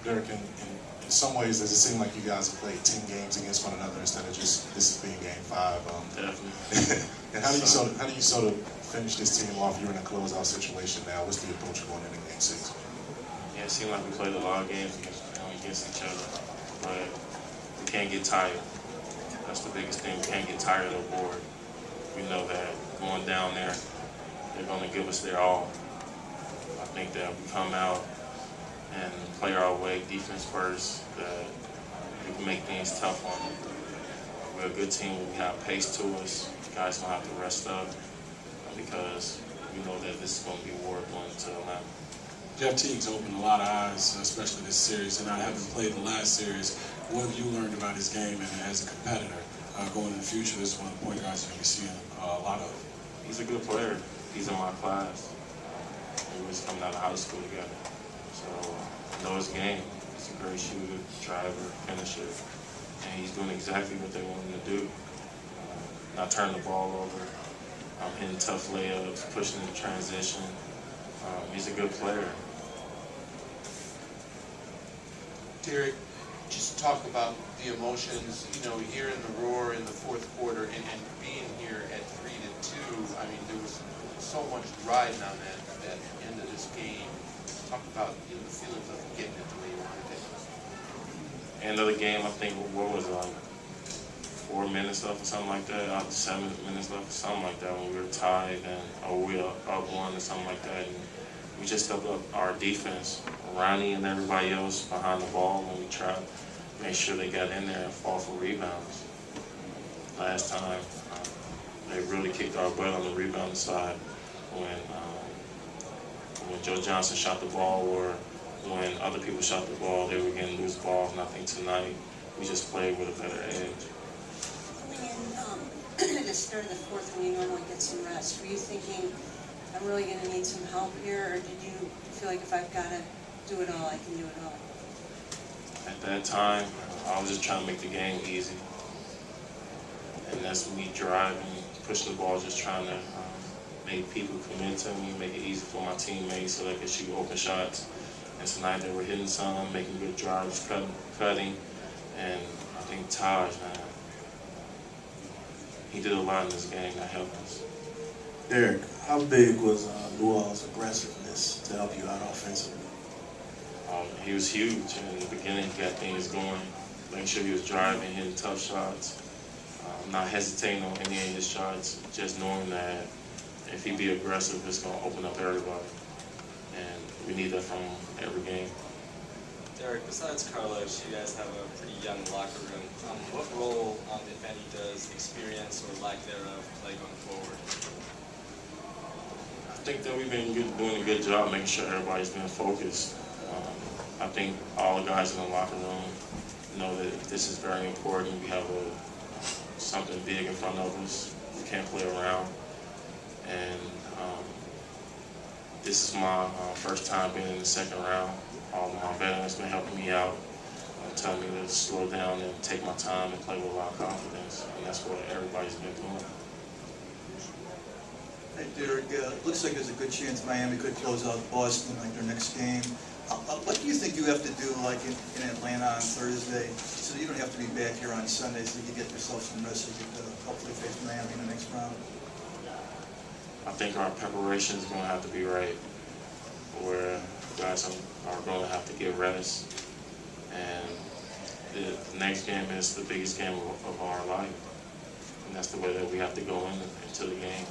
Derrick, in some ways, does it seem like you guys have played 10 games against one another instead of just this is being game 5? Definitely. And how do you sort of finish this team off? You're in a closeout situation now. What's the approach going into game 6? Yeah, it seemed like we played a lot of games against each other, but we can't get tired. That's the biggest thing. We can't get tired or bored. We know that going down there, they're going to give us their all. I think that we come out and play our way, defense first, that we can make things tough on them. We're a good team. We have pace to us. Guys don't have to rest up because we know that this is going to be war going to Atlanta. Jeff Teague's opened a lot of eyes, especially this series, and I haven't played the last series. What have you learned about his game and as a competitor going in the future? This is one of the point guards you're going to be seeing a lot of. He's a good player. He's in my class. We was coming out of high school together. So I know his game. He's a great shooter, driver, finisher, and he's doing exactly what they want him to do. Not turning the ball over, hitting tough layups, pushing the transition. He's a good player. Derrick, just talk about the emotions, you know, here in the Roar in the fourth quarter and being here at 3-2. I mean, there was so much riding on that end of this game. Talk about, you know, the feelings of getting it the way you wanted it. End of the game, I think, what was it, like 4 minutes left or something like that, out of 7 minutes left or something like that when we were tied or we were up 1 or something like that. And we just stepped up our defense. Ronnie and everybody else behind the ball when we tried to make sure they got in there and fall for rebounds. Last time, they really kicked our butt on the rebound side when Joe Johnson shot the ball or when other people shot the ball, they were getting loose balls. And I think tonight we just played with a better edge. Coming in the start of the fourth when you normally get some rest, were you thinking, I'm really going to need some help here, or did you feel like if I've got to do it all, I can do it all? At that time, I was just trying to make the game easy. And that's me driving, pushing the ball, just trying to make people commit to me, make it easy for my teammates so they could shoot open shots. And tonight they were hitting some, making good drives, cutting. And I think Taj, man, he did a lot in this game that helped us. Derrick, how big was Luol's aggressiveness to help you out offensively? He was huge. In the beginning, he got things going, making sure he was driving, hitting tough shots, not hesitating on any of his shots, just knowing that if he be aggressive, it's going to open up everybody. And we need that from every game. Derrick, besides Carlos, you guys have a pretty young locker room. What role, if any, does experience or lack thereof play going forward? I think that we've been doing a good job making sure everybody's been focused. I think all the guys in the locker room know that this is very important. We have something big in front of us. We can't play around. And this is my first time being in the second round. All my veterans been helping me out, telling me to slow down and take my time and play with a lot of confidence. And that's what everybody's been doing. Hey, Derrick, looks like there's a good chance Miami could close out Boston like their next game. What do you think you have to do, like in Atlanta on Thursday, so you don't have to be back here on Sunday, so you get yourself some rest, so you can hopefully face Miami in the next round? I think our preparation is going to have to be right, where guys are going to have to get rest, and the next game is the biggest game of our life, and that's the way that we have to go into the game.